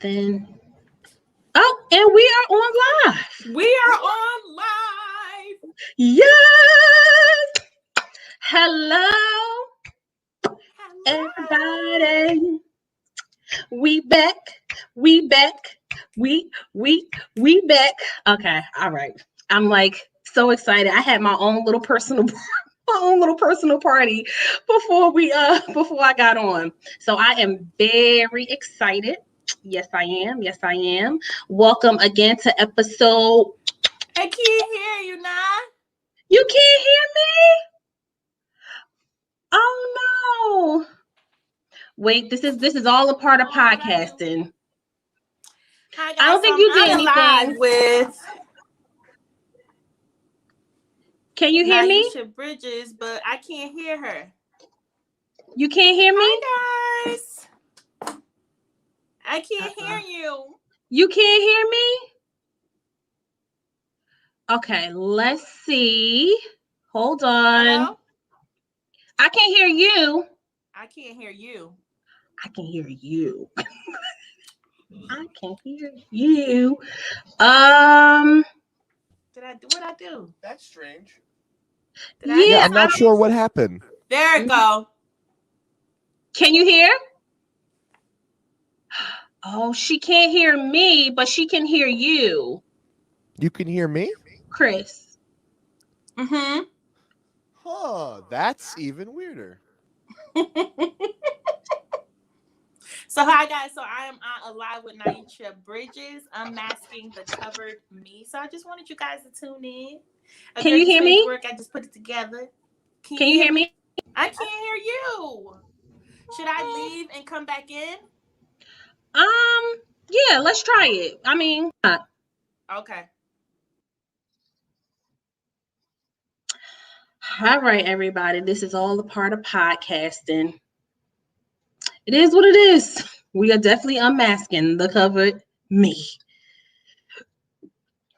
Then, oh, and we are on live. We are on live. Yes. Hello, everybody. We back. We back. We back. Okay, all right. I'm like so excited. I had my own little personal party before I got on. So I am very excited. Yes, I am. Yes, I am. Welcome again to episode. I can't hear you now. You can't hear me? Oh no. Wait, this is all a part of podcasting. Hi guys, I don't think you did anything. Live with Can you hear me? Nyesha Bridgers, but I can't hear her. You can't hear me? Hi guys. I can't hear you. You can't hear me? Okay, let's see. Hold on. Hello? I can't hear you. I can't hear you. I can hear you. I can hear you. Did I do what I do? That's strange. Yeah, I'm not sure what happened. There it go. Can you hear? Oh, she can't hear me, but she can hear you. You can hear me? Chris. Mm-hmm. Huh, that's even weirder. So hi guys, so I am live with Nyesha Bridgers, Unmasking the Covered Me. So I just wanted you guys to tune in. Can you hear me? Work, I just put it together. Can you hear me? I can't hear you. Should I leave and come back in? Yeah, let's try it. I mean, okay. All right, everybody. This is all a part of podcasting. It is what it is. We are definitely unmasking the covered me.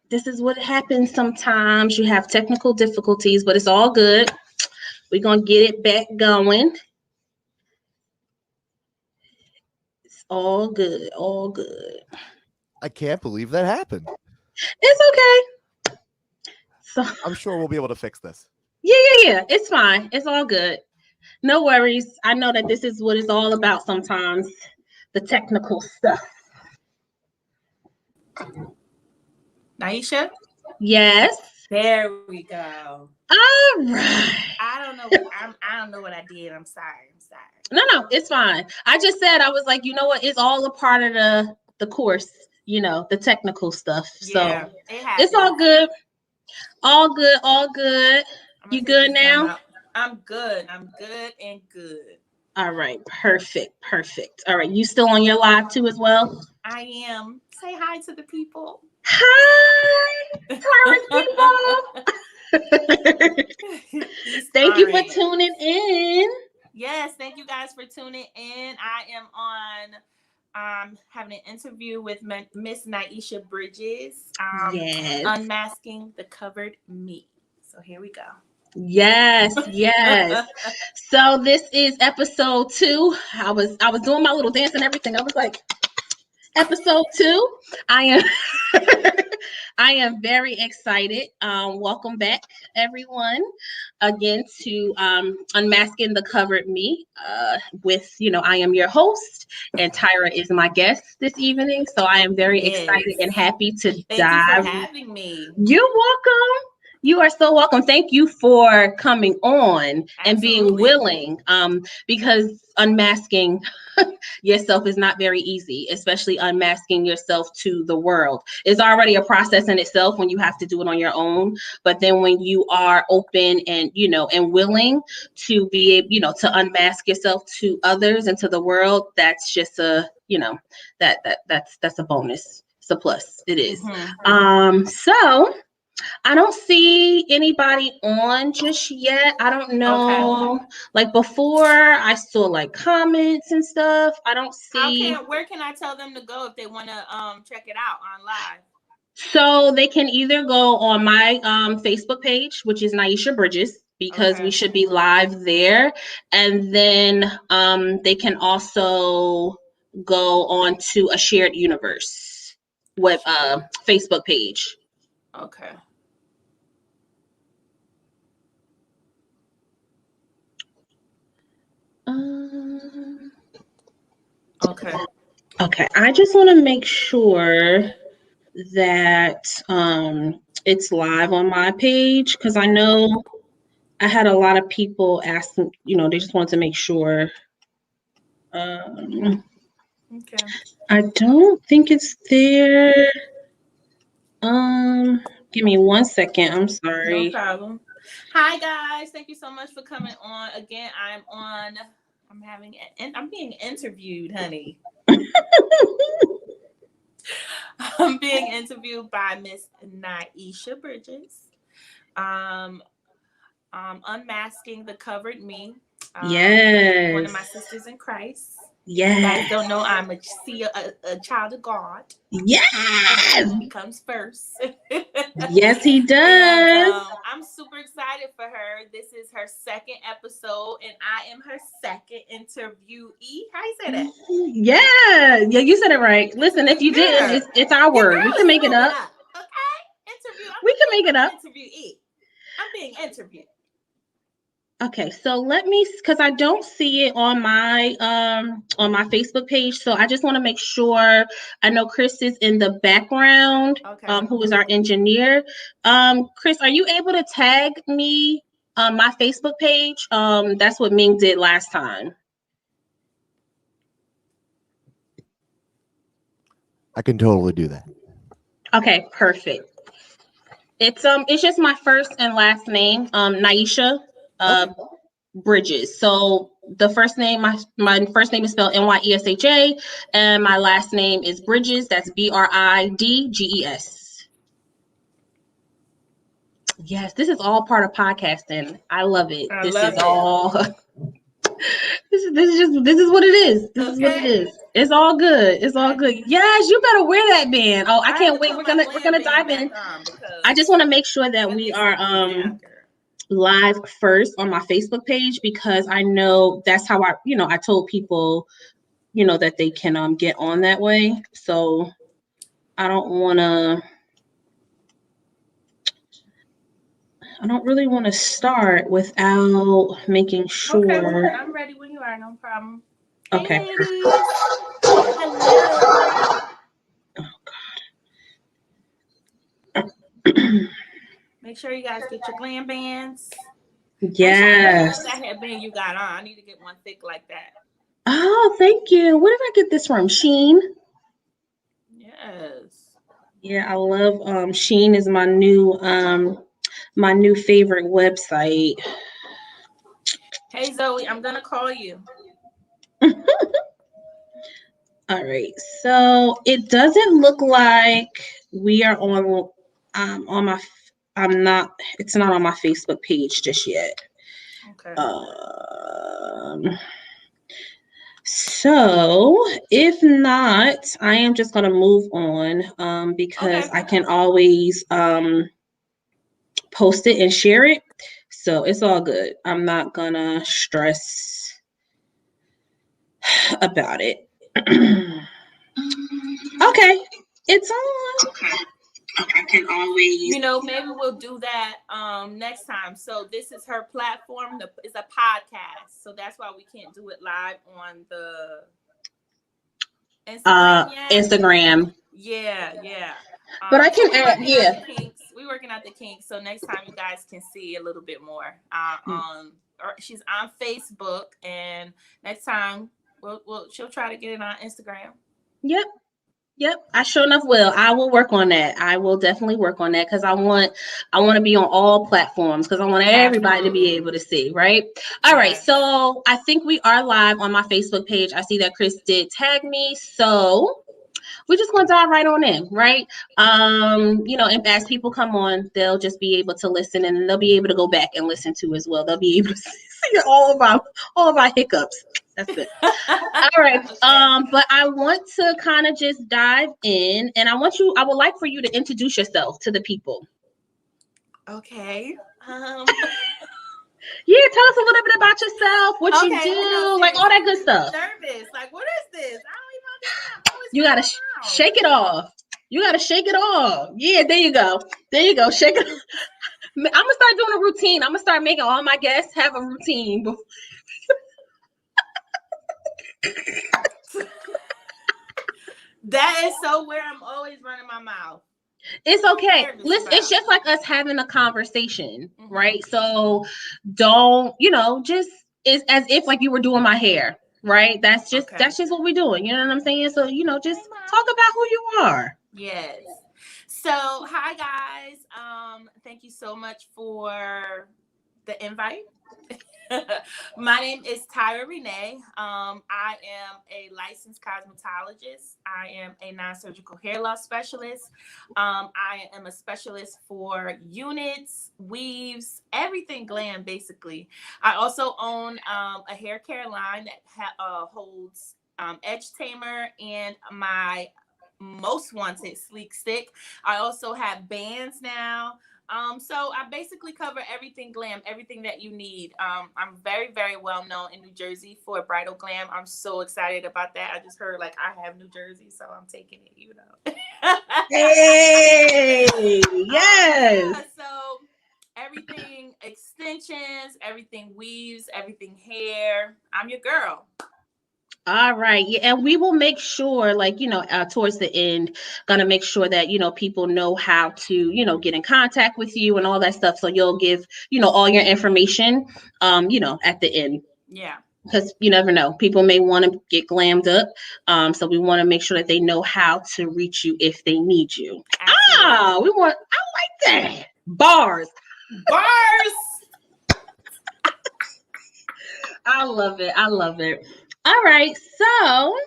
This is what happens sometimes. You have technical difficulties, but it's all good. We're going to get it back going. It's all good. All good. I can't believe that happened. It's okay. So I'm sure we'll be able to fix this. Yeah. It's fine. It's all good. No worries. I know that this is what it's all about sometimes. The technical stuff. Nyesha? Yes. There we go. All right. I don't know. I don't know what I did. I'm sorry. No, it's fine. I just said, I was like, you know what? It's all a part of the course, the technical stuff. Yeah, so it's all good. All good. You good now? I'm good and good. All right. Perfect. All right. You still on your live too as well? I am. Say hi to the people. Hi, people. Thank you for tuning in. Yes, thank you guys for tuning in. I am on having an interview with Miss Nyesha Bridgers. Yes. Unmasking the Covered Me. So here we go. Yes. So this is episode 2. I was doing my little dance and everything. I was like, episode 2. I am very excited. Welcome back, everyone, again to Unmasking the Covered Me. With I am your host, and Tyra is my guest this evening. So I am very excited and happy to Thank you for having me. You're welcome. You are so welcome. Thank you for coming on and being willing, because unmasking yourself is not very easy, especially unmasking yourself to the world. It's already a process in itself when you have to do it on your own. But then when you are open and, and willing to be able, to unmask yourself to others and to the world, that's just that's a bonus. It's a plus. It is. Mm-hmm. So I don't see anybody on just yet. I don't know. Okay. Like before, I saw like comments and stuff. I don't see. Where can I tell them to go if they want to check it out on live? So they can either go on my Facebook page, which is Nyesha Bridgers, because we should be live there, and then they can also go on to a shared universe web Facebook page. Okay. Okay. Okay. I just want to make sure that it's live on my page because I know I had a lot of people asking, they just wanted to make sure. Okay. I don't think it's there. Give me 1 second. I'm No sorry. problem. Hi guys, thank you so much for coming on. Again, I'm being interviewed, honey. I'm being interviewed by Miss Nyesha Bridgers. Unmasking the Covered Me. Yes. One of my sisters in Christ. Yes. You guys don't know I'm a child of God. Yes. He comes first. Yes, he does. And, I'm super excited for her. This is her second episode, and I am her second interviewee. How you say that? Yeah, you said it right. Listen, if you didn't, it's our word. We can make it up. Okay, interview. We can make it up. Interviewee. I'm being interviewed. Okay, so let me, because I don't see it on my Facebook page, so I just want to make sure. I know Chris is in the background, okay. Who is our engineer. Chris, are you able to tag me on my Facebook page? That's what Ming did last time. I can totally do that. Okay, perfect. It's just my first and last name, Nyesha Bridges. So the first name, my first name is spelled Nyesha, and my last name is Bridges. That's Bridges. Yes, this is all part of podcasting. I love it. This is what it is. This is what it is. It's all good. It's all good. Yes, you better wear that band. Oh, I can't wait. We're gonna dive in. I just want to make sure that we are live first on my Facebook page because I know that's how I told people, that they can get on that way. So I don't really want to start without making sure. Okay, I'm ready when you are. No problem. Okay. Hey, ladies. Hello. Oh God. Make sure you guys get your glam bands. Yes. I love that headband you got on. I need to get one thick like that. Oh, thank you. Where did I get this from? Shein? Yes. Yeah, I love Shein is my new favorite website. Hey Zoe, I'm gonna call you. All right, so it doesn't look like we are on my. It's not on my Facebook page just yet. Okay. So if not, I am just gonna move on because I can always post it and share it. So it's all good. I'm not gonna stress about it. Okay, it's on. Okay, I can always. Maybe we'll do that next time. So this is her platform. It's a podcast, so that's why we can't do it live on the Instagram. Instagram. Yeah. But I can add. We're working out the kinks, so next time you guys can see a little bit more. She's on Facebook, and next time she'll try to get it on Instagram. Yep, I sure enough will. I will work on that. I will definitely work on that because I want to be on all platforms because I want everybody to be able to see, right? All right, so I think we are live on my Facebook page. I see that Chris did tag me, so we're just gonna dive right on in, right? And as people come on, they'll just be able to listen and they'll be able to go back and listen to as well. They'll be able to see all of our hiccups. That's good. All right. But I want to kind of just dive in and I would like for you to introduce yourself to the people. Okay. Yeah, tell us a little bit about yourself, what you do, like all that good stuff. I'm nervous. Like, what is this? I don't even know You gotta shake it off. You gotta shake it off. Yeah, there you go. There you go. Shake it. I'm gonna start doing a routine. I'm gonna start making all my guests have a routine. That is so where I'm always running my mouth. It's okay. Listen, it's just like us having a conversation, Mm-hmm. right? So don't, just it's as if like you were doing my hair, right? That's just what we're doing. You know what I'm saying? So, just talk about who you are. Yes. So, hi guys. Thank you so much for the invite. My name is Tyra Renee. I am a licensed cosmetologist. I am a non-surgical hair loss specialist. I am a specialist for units, weaves, everything glam, basically. I also own a hair care line that holds Edge Tamer and my most wanted sleek stick. I also have bands now. So I basically cover everything glam, everything that you need. I'm very, very well known in New Jersey for bridal glam. I'm so excited about that. I just heard like I have New Jersey, so I'm taking it, Hey, yes. Yeah, so everything extensions, everything weaves, everything hair. I'm your girl. All right. Yeah. And we will make sure, like, towards the end, gonna make sure that, people know how to, get in contact with you and all that stuff. So you'll give, all your information, at the end. Yeah. Because you never know. People may want to get glammed up. So we want to make sure that they know how to reach you if they need you. Absolutely. I like that. Bars. I love it. I love it. All right. So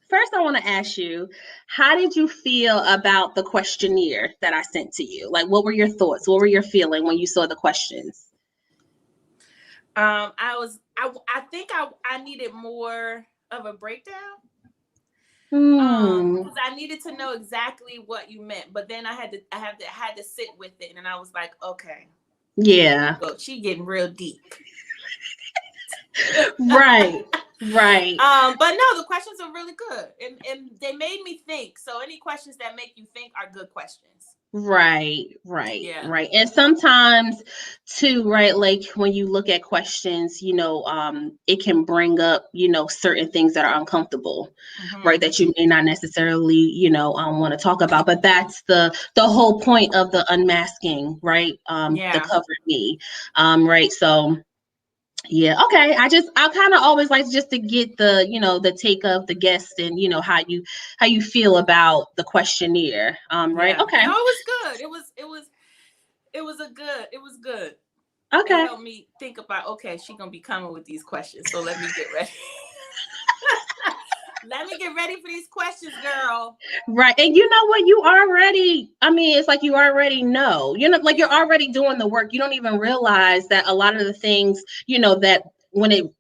first, I want to ask you, how did you feel about the questionnaire that I sent to you? Like, what were your thoughts? What were your feeling when you saw the questions? I think I needed more of a breakdown. Because I needed to know exactly what you meant, but then I had to sit with it, and I was like, okay, yeah, she getting real deep. Right. But no, the questions are really good, and they made me think. So any questions that make you think are good questions. Right. Yeah. Right. And sometimes too, right, like when you look at questions, it can bring up, certain things that are uncomfortable, right, that you may not necessarily, want to talk about. But that's the whole point of the unmasking, right? The covered me. Right. So yeah, okay. I kind of always like just to get the, the take of the guest and how you feel about the questionnaire. Right. Yeah. Okay. No, it was good. It was good. Okay. It helped me think about, okay, she's gonna be coming with these questions. So let me get ready. Let me get ready for these questions, girl. Right. And you know what? It's like you already know. Like you're already doing the work. You don't even realize that a lot of the things, that when it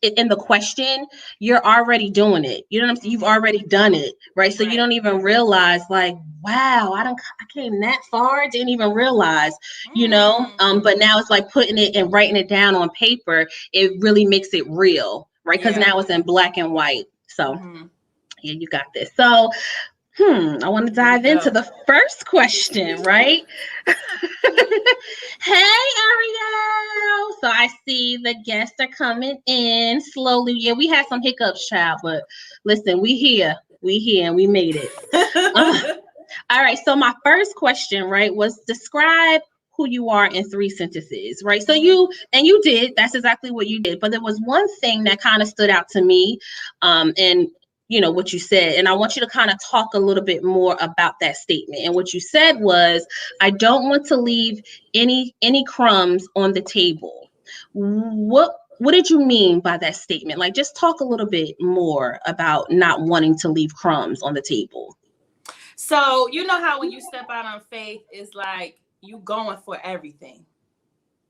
in the question, you're already doing it. You know what I'm saying? You've already done it, right? So you don't even realize, like, wow, I came that far, didn't even realize, but now it's like putting it and writing it down on paper. It really makes it real, right? Because now it's in black and white. So yeah, you got this. So I want to dive into the first question, right? Hey, Ariel. So I see the guests are coming in slowly. Yeah, we had some hiccups, child, but listen, we here, and we made it. All right. So my first question, right, was describe who you are in 3 sentences, right? So you did. That's exactly what you did. But there was one thing that kind of stood out to me, and what you said, and I want you to kind of talk a little bit more about that statement. And what you said was, I don't want to leave any crumbs on the table. What did you mean by that statement? Like, just talk a little bit more about not wanting to leave crumbs on the table. So you know how when you step out on faith, it's like you going for everything.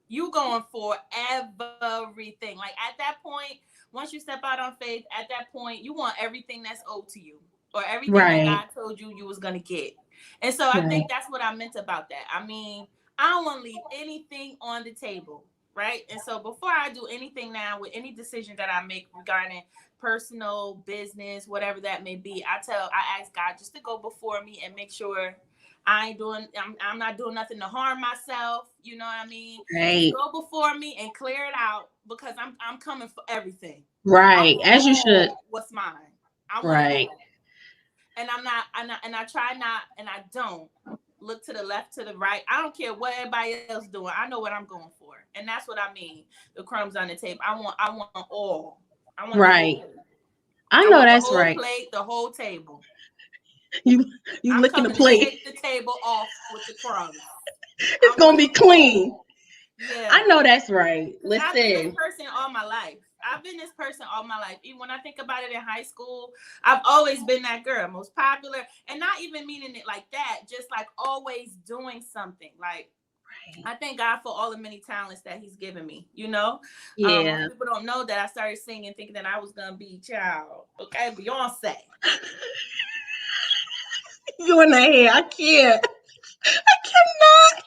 You going for everything. Like at that point, once you step out on faith, at that point, you want everything that's owed to you or everything that God told you was going to get. And so I think that's what I meant about that. I mean, I don't want to leave anything on the table. right? And so before I do anything now with any decision that I make regarding personal, business, whatever that may be, I ask God just to go before me and make sure I'm not doing nothing to harm myself. You know what I mean? Just Right. go before me and clear it out because I'm coming for everything. Right. As you should. What's mine? I want it Right. all. And I try not, and I don't look to the left, to the right. I don't care what everybody else doing. I know what I'm going for, and that's what I mean. The crumbs on the table. I want all. I want Right. the whole. I I know want the that's whole right. plate, the whole table. You I'm licking the coming to plate. shake the table off with the crumbs. It's gonna be clean. Yeah. I know that's right. I've been this Listen. person all my life. Even when I think about it in high school, I've always been that girl, most popular, and not even meaning it like that, just like always doing something. Like, I thank God for all the many talents that He's given me. You know, Yeah. most people don't know that I started singing thinking that I was gonna be Beyonce. You in the hair. I can't. I cannot.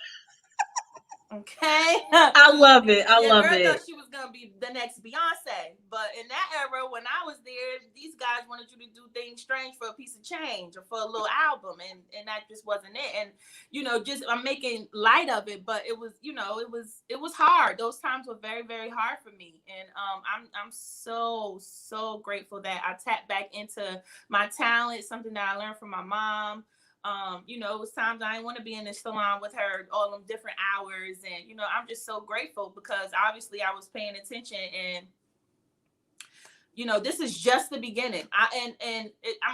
Okay. I love it. I Your love girl it. thought she was gonna be the next Beyonce, but in that era, when I was there, these guys wanted you to do things strange for a piece of change or for a little album, and that just wasn't it. And just I'm making light of it, but it was, it was hard. Those times were very, very hard for me, and I'm so grateful that I tapped back into my talent, something that I learned from my mom. It was times I didn't want to be in the salon with her all them different hours. And, I'm just so grateful because obviously I was paying attention and, this is just the beginning.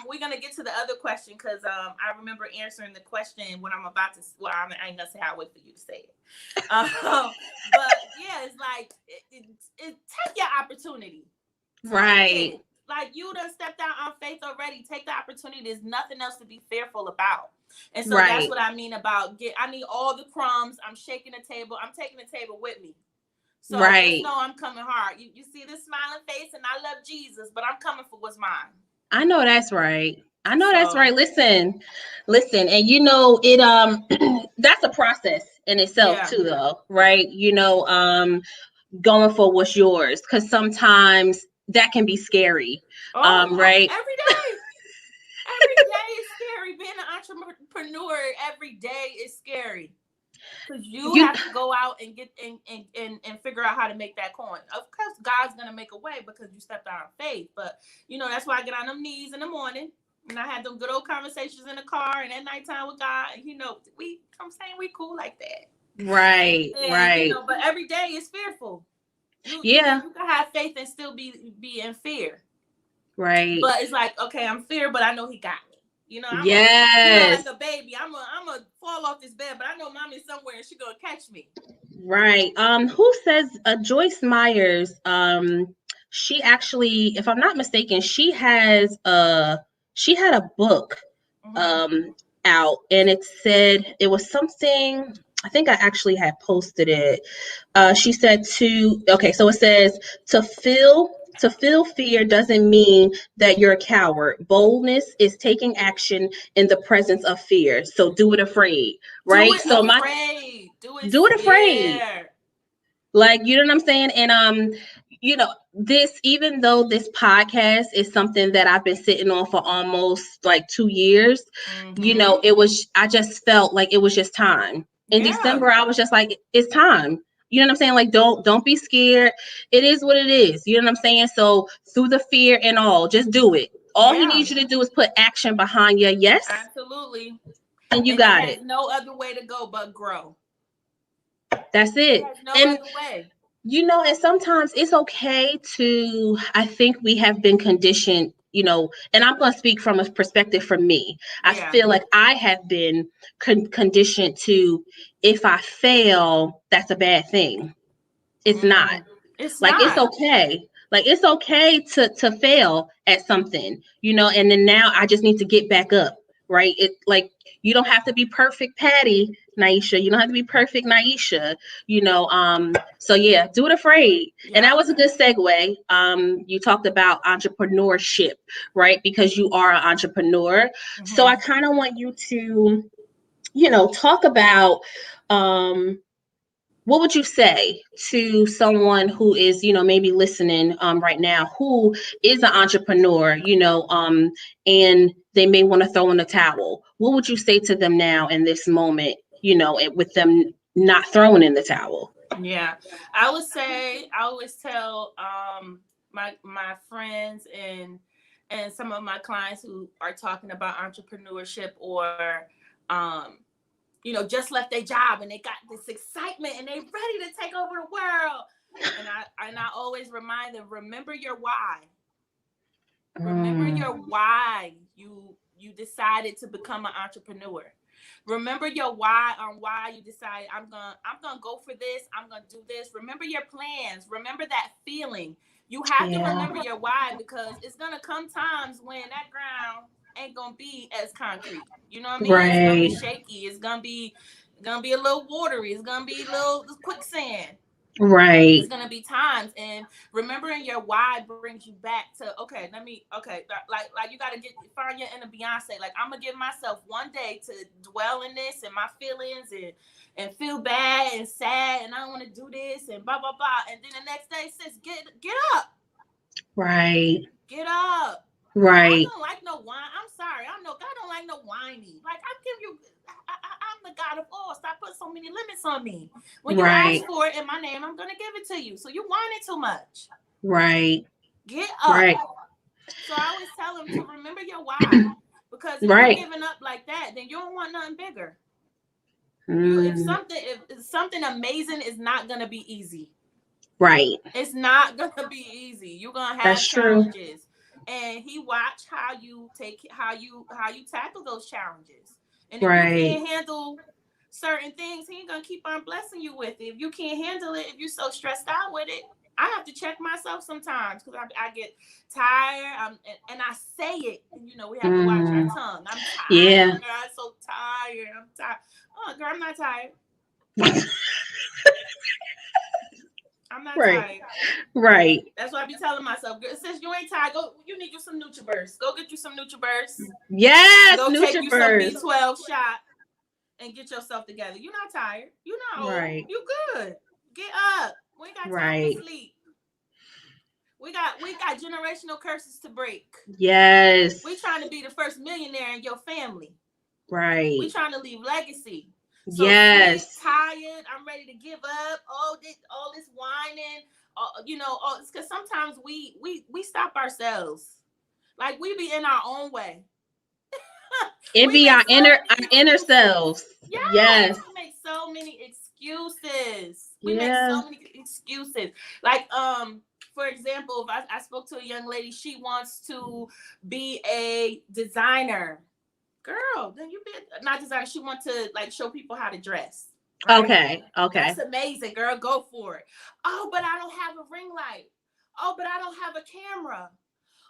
We're going to get to the other question because I remember answering the question when I'm about to, well, I ain't going to say I'll wait for you to say it. But yeah, it's like, take your opportunity. Right. Like you done stepped out on faith already. Take the opportunity. There's nothing else to be fearful about. And so that's what I mean about I need all the crumbs. I'm shaking the table. I'm taking the table with me. So just know I'm coming hard. You see this smiling face and I love Jesus, but I'm coming for what's mine. I know that's right. That's right. Listen. And it that's a process in itself too though, right? Going for what's yours because sometimes that can be scary. Right? Every day. Every day is scary. Being an entrepreneur every day is scary. Because you have to go out and get and figure out how to make that coin. Of course, God's gonna make a way because you stepped out on faith. But that's why I get on them knees in the morning and I had them good old conversations in the car and at nighttime with God. And I'm saying we cool like that. Right. Right. But every day is fearful. You can have faith and still be in fear. Right. But it's like, okay, I'm fear, but I know He got me. I'm like a baby. I'm a fall off this bed, but I know Mommy's somewhere and she's gonna catch me. Right. Who says Joyce Myers? She actually, if I'm not mistaken, she had a book out, and it said it was something. I think I actually had posted it. She said so it says to feel fear doesn't mean that you're a coward. Boldness is taking action in the presence of fear. So do it afraid, right? Do it afraid. Like, you know what I'm saying? And even though this podcast is something that I've been sitting on for almost like 2 years, I just felt like it was just time. In December, I was just like, it's time. You know what I'm saying? Like, don't be scared. It is what it is. You know what I'm saying? So through the fear and all, just do it. All He needs you to do is put action behind your yes. Absolutely. And you got it. No other way to go but grow. That's it. No other way. And sometimes it's okay to, I think we have been conditioned, and I'm going to speak from a perspective from me. I feel like I have been conditioned to, if I fail, that's a bad thing. It's not. It's okay. Like, it's okay to fail at something, and then now I just need to get back up, right? It like, you don't have to be perfect, Patty, Nyesha. You don't have to be perfect, Nyesha, so yeah, do it afraid. And that was a good segue. You talked about entrepreneurship, right? Because you are an entrepreneur. So I kind of want you to, talk about, what would you say to someone who is, maybe listening right now, who is an entrepreneur, and they may want to throw in the towel? What would you say to them now in this moment, with them not throwing in the towel? Yeah, I would say, I always tell my friends and some of my clients who are talking about entrepreneurship, or just left their job and they got this excitement and they ready to take over the world. And I always remind them, remember your why. Remember your why you decided to become an entrepreneur. Remember your why on why you decided, I'm gonna go for this, I'm gonna do this. Remember your plans. Remember that feeling. You have to remember your why, because it's gonna come times when that ground ain't gonna be as concrete. You know what I mean? It's gonna be shaky. It's gonna be a little watery. It's gonna be a little quicksand. Right. It's gonna be times, and remembering your why brings you back to like you gotta find your inner Beyonce. Like, I'm gonna give myself one day to dwell in this and my feelings and feel bad and sad and I don't want to do this and blah blah blah. And then the next day, sis, get up. Right. Get up. Right. I don't like no wine. I'm sorry. I know God don't like no whiny. Like, I'm the God of all. Stop putting so many limits on me. When you ask for it in my name, I'm gonna give it to you. So you whining too much. Right. Get up. Right. So I always tell them to remember your why, because if you're giving up like that, then you don't want nothing bigger. If something amazing is not gonna be easy. Right. It's not gonna be easy. You're gonna have challenges. And he watch how you tackle those challenges. And if you can't handle certain things, he ain't gonna keep on blessing you with it. If you can't handle it, if you're so stressed out with it, I have to check myself sometimes, because I get tired. And I say it. And, we have to watch our tongue. I'm tired. Yeah. I'm so tired. I'm tired. Oh, girl, I'm not tired. I'm not tired. Right. That's what I be telling myself. Since you ain't tired, you need you some NutriBurst. Go get you some NutriBurst. Yes, go take you some B12 shot and get yourself together. You're not tired. You're not old. Right. You good. Get up. We ain't got time to sleep. We got generational curses to break. Yes. We trying to be the first millionaire in your family. Right. We trying to leave legacy. So yes. Tired. I'm ready to give up. All this whining. Because sometimes we stop ourselves. Like, we be in our own way. It be our inner selves. Yes. We make so many excuses. Make so many excuses. Like, for example, if I spoke to a young lady, she wants to be a designer. Girl, then you be not designer. She wants to, like, show people how to dress. Right? Okay. That's amazing, girl. Go for it. Oh, but I don't have a ring light. Oh, but I don't have a camera.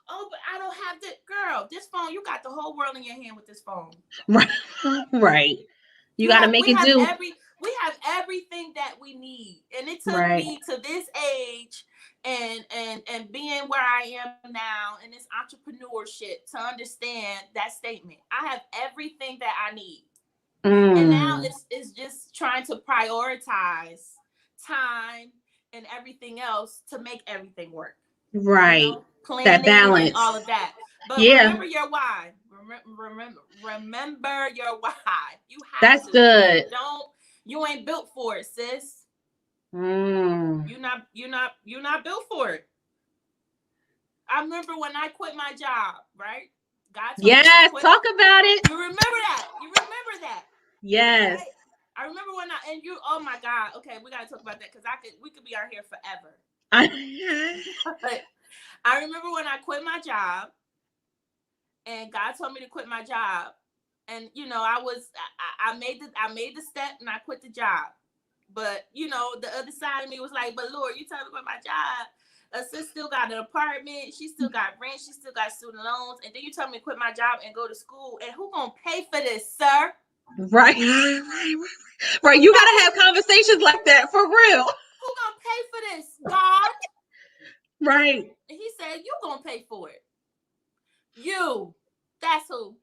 Oh, but I don't have this. Girl, this phone, you got the whole world in your hand with this phone. Right. You got to make it do. We have everything that we need. And it took me to this age and being where I am now in this entrepreneurship to understand that statement. I have everything that I need. And now it's just trying to prioritize time and everything else to make everything work. Right. Planning, that balance. And all of that. But remember your why. Remember your why. You have That's to. good. You ain't built for it, sis. You're not built for it. I remember when I quit my job, right? God told me to quit. Talk about it. You remember that? Yes. Right? I remember when oh my God. Okay, we gotta talk about that, because we could be out here forever. But I remember when I quit my job, and God told me to quit my job, and I made the step and I quit the job. But the other side of me was like, but Lord, you told me to quit my job. Sis still got an apartment, she still got rent, she still got student loans, and then you told me to quit my job and go to school, and who gonna pay for this, sir? Right. Right. You gotta have conversations like that, for real. Who gonna pay for this, God? Right. And he said, you gonna pay for it. You. That's who.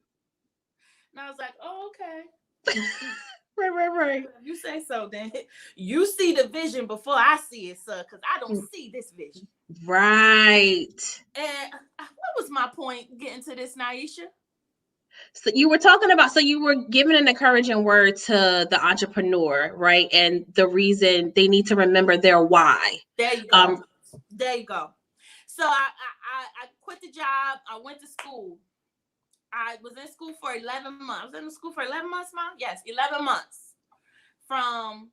And I was like, oh, okay. Right. You say so, then you see the vision before I see it, sir, because I don't see this vision. Right. And what was my point getting to this, Nyesha? So you were talking about, so you were giving an encouraging word to the entrepreneur, right? And the reason they need to remember their why. There you go. There you go. So I quit the job. I went to school. I was in school for 11 months. I was in school for 11 months, Mom? Yes, 11 months. From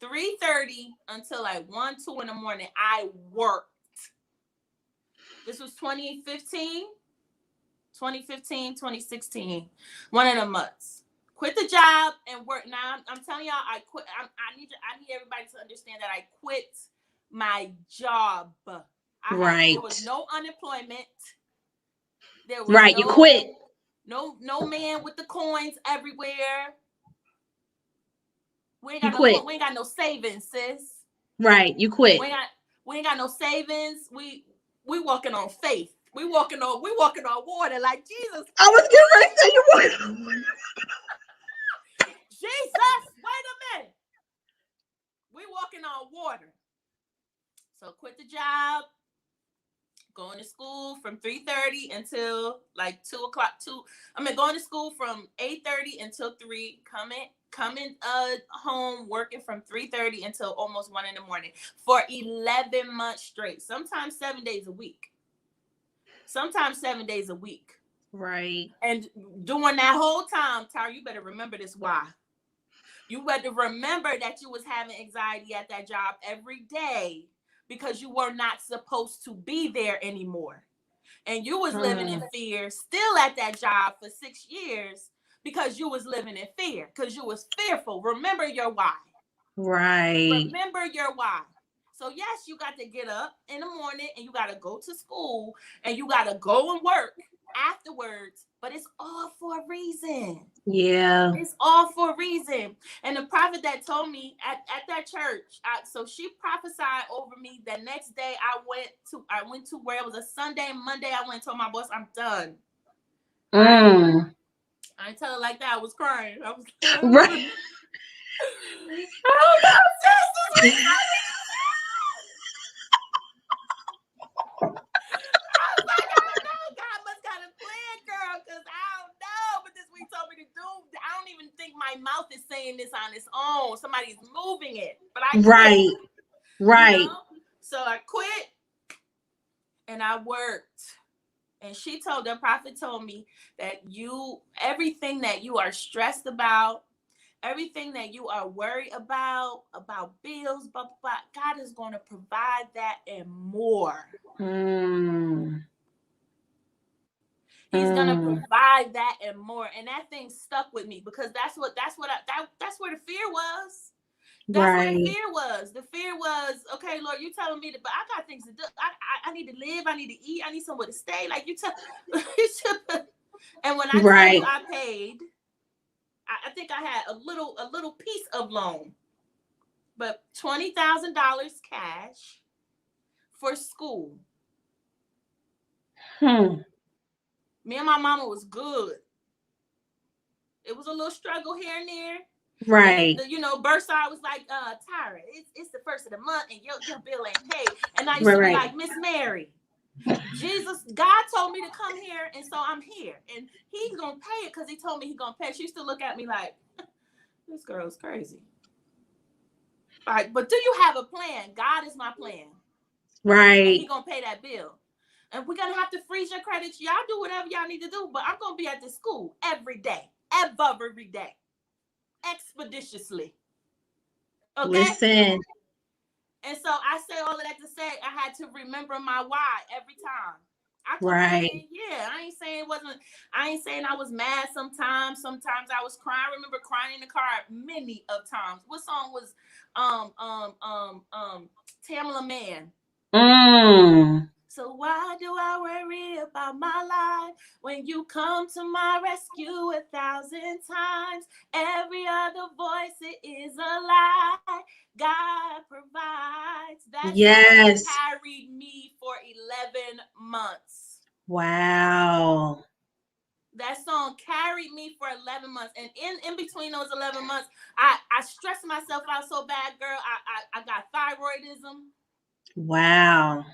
3:30 until like 1, 2 in the morning, I worked. This was 2015, 2016, one of the months. Quit the job and work. Now I'm telling y'all, I quit. I need everybody to understand that I quit my job. There was no unemployment. There was right. You quit. No man with the coins everywhere. We ain't got no savings, sis. Right. You quit. We ain't got no savings. We walking on faith. We walking on water like Jesus. I was getting ready to say you walking on water. Jesus, wait a minute. We walking on water. So quit the job. Going to school from 3:30 until like 2 o'clock. Going to school from 8:30 until 3. Coming home working from 3:30 until almost 1 in the morning for 11 months straight. Sometimes 7 days a week. Right. And during that whole time, Tyra, you better remember this why. You better remember that you was having anxiety at that job every day because you were not supposed to be there anymore. And you was living in fear still at that job for 6 years because you was living in fear, because you was fearful. Remember your why. Right. Remember your why. So yes, you got to get up in the morning and you got to go to school and you got to go and work afterwards, but it's all for a reason. Yeah. It's all for a reason. And the prophet that told me at that church, so she prophesied over me. The next day I went to where it was a Sunday, Monday, I went and told my boss, I'm done. I didn't tell her like that. I was crying. I was right. Oh, no, sisters. God must got a plan, girl, because I don't know what this week told me to do. I don't even think my mouth is saying this on its own. Somebody's moving it, but I quit. Right. You know? So I quit and I worked. And the prophet told me that everything that you are stressed about, everything that you are worried about bills, but God is going to provide that and more. He's gonna provide that and more, and that thing stuck with me because that's where the fear was. That's where the fear was. The fear was, okay, Lord, you telling me that, but I got things to do. I need to live. I need to eat. I need somewhere to stay. Like you tell. And when I tell you, I paid. I think I had a little piece of loan, but $20,000 cash for school. Me and my mama was good. It was a little struggle here and there. Right. And Bursar was like, Tyra, it's the first of the month and your bill ain't paid. And I used to be like, Miss Mary, God told me to come here, and so I'm here. And he's going to pay it because he told me he's going to pay it. She used to look at me like, this girl's crazy. All right, but do you have a plan? God is my plan. Right. And he's going to pay that bill. And we're going to have to freeze your credits. Y'all do whatever y'all need to do, but I'm going to be at the school every day, every day, expeditiously. Okay? Listen. And so I say all of that to say I had to remember my why every time. I ain't saying I was mad sometimes. Sometimes I was crying. I remember crying in the car many of times. What song was Tamala Man? So why do I worry about my life when you come to my rescue 1,000 times? Every other voice, it is a lie. God provides. That song carried me for 11 months. Wow. That song carried me for 11 months. And in between those 11 months, I stressed myself out so bad, girl. I got thyroidism. Wow.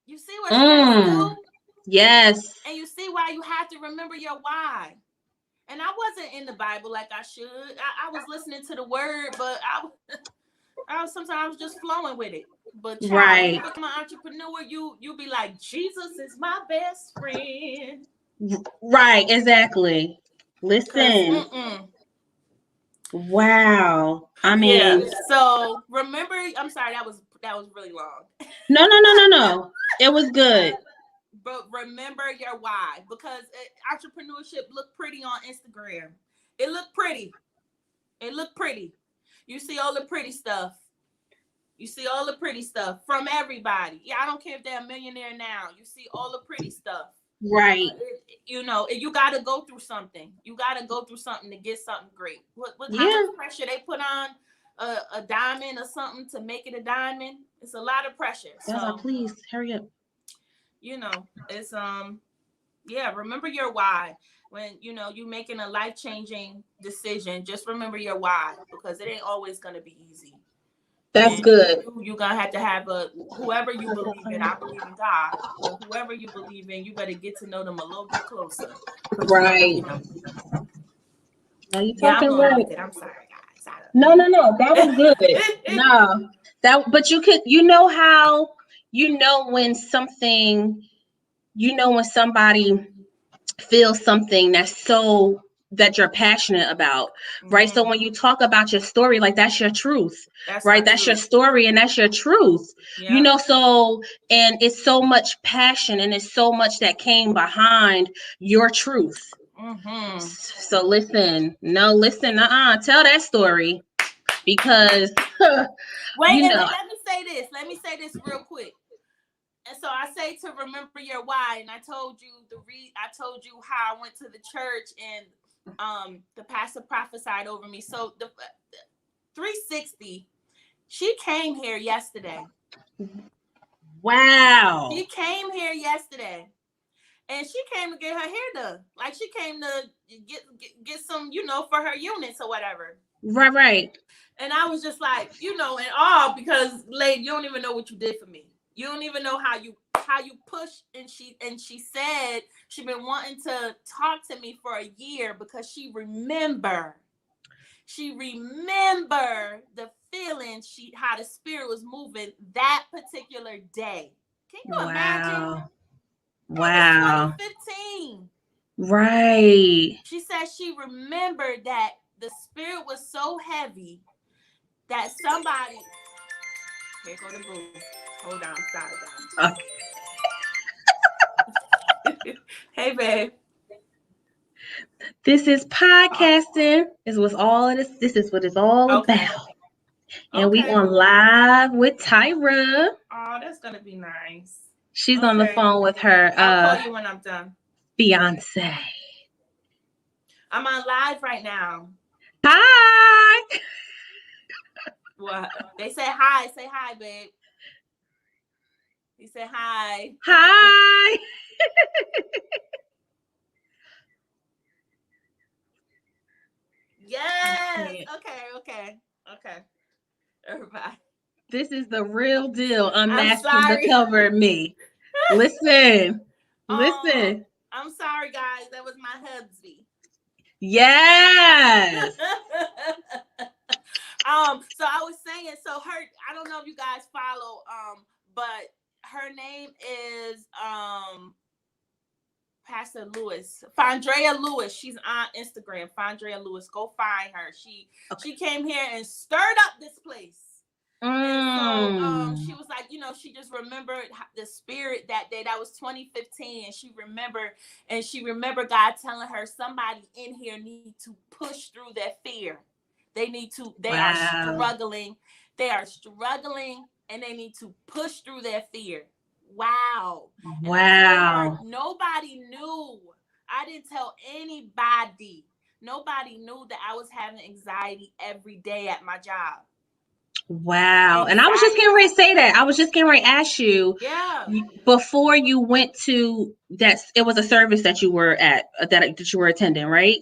You see what stress do? Yes. And you see why you have to remember your why. And I wasn't in the Bible like I should. I was listening to the word, but I was sometimes just flowing with it. But child, when you become an entrepreneur, you be like, Jesus is my best friend. Right, exactly. Listen. Wow. I mean, yeah. So remember, I'm sorry, that was really long. No. It was good. But remember your why, because entrepreneurship look pretty on Instagram. It looked pretty. You see all the pretty stuff. You see all the pretty stuff from everybody. Yeah, I don't care if they're a millionaire now. You see all the pretty stuff. Right. You got to go through something. You got to go through something to get something great. What how much pressure they put on a diamond or something to make it a diamond? It's a lot of pressure. So please hurry up. It's remember your why. When you making a life-changing decision, just remember your why, because it ain't always gonna be easy. That's good. You're gonna have to have whoever you believe in. I believe in God, but whoever you believe in, you better get to know them a little bit closer. Right. I'm long-winded. I'm sorry, guys. No. That was good. No. But when somebody feels something that you're passionate about, right? So when you talk about your story, like, that's your truth, right? That's your story and that's your truth. So, and it's so much passion and it's so much that came behind your truth. So listen, tell that story, because wait, let me say this real quick. And so I say to remember your why, and I told you how I went to the church and the pastor prophesied over me. So the 360, she came here yesterday. Wow. She came here yesterday. And she came to get her hair done. Like, she came to get some, for her units or whatever. Right. And I was just like, in awe, because, lady, you don't even know what you did for me. You don't even know how you push. And she said she'd been wanting to talk to me for a year, because she remember the feeling, how the spirit was moving that particular day. Can you imagine? Wow. 2015. Right. She said she remembered that the spirit was so heavy that somebody. Here go the boo. Hold on, sorry, guys. Okay. Hey, babe. This is podcasting. This is what it's all about. And we on live with Tyra. Oh, that's gonna be nice. She's on the phone with her. I'll call you when I'm done. Fiance. I'm on live right now. Hi. What? They say hi. Say hi, babe. He said hi. Hi. Yes. Okay. Everybody. This is the real deal. Unmasking the Covered Me. Listen. I'm sorry, guys. That was my hubby. Yes. So I was saying, I don't know if you guys follow, but her name is Pastor Lewis, Fandrea Lewis. She's on Instagram, Fandrea Lewis. Go find her. She came here and stirred up this place. And so she was like, she just remembered the spirit that day. That was 2015, and she remembered God telling her, somebody in here need to push through their fear. They are struggling. They are struggling, and they need to push through their fear. Wow. And I told her, nobody knew. I didn't tell anybody. Nobody knew that I was having anxiety every day at my job. Wow. And I was just getting ready to say that. I was just getting ready to ask you, Yeah. before you went to that, it was a service that you were at, that you were attending, right?